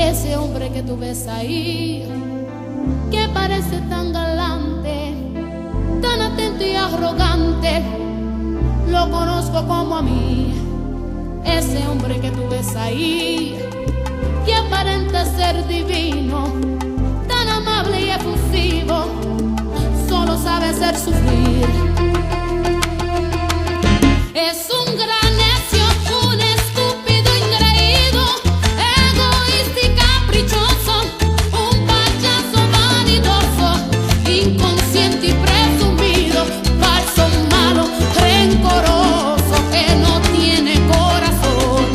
Ese hombre que tú ves ahí, que parece tan galante, tan atento y arrogante, lo conozco como a mí. Ese hombre que tú ves ahí, que aparenta ser divino, tan amable y efusivo, solo sabe hacer sufrir. Es un gran necio, un estúpido ingreído, egoísta y caprichoso, un payaso vanidoso, inconsciente y presumido, falso, malo, rencoroso, que no tiene corazón,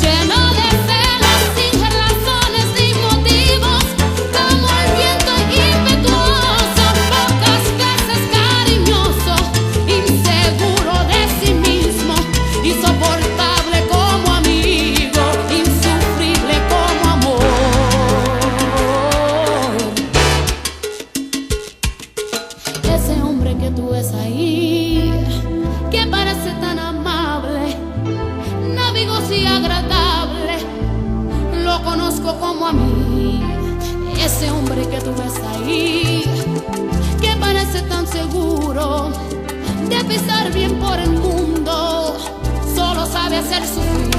lleno de celos sin razones ni motivos, como el viento impetuoso, pocas veces cariñoso, inseguro de sí mismo, insoportable como amigo, insufrible como amor. Ese hombre que tú ves ahí, que parece tan amable, navigoso y agradable, lo conozco como a mí. Ese hombre que tú ves ahí, que parece tan seguro de pisar bien por el mundo, solo sabe hacer sufrir.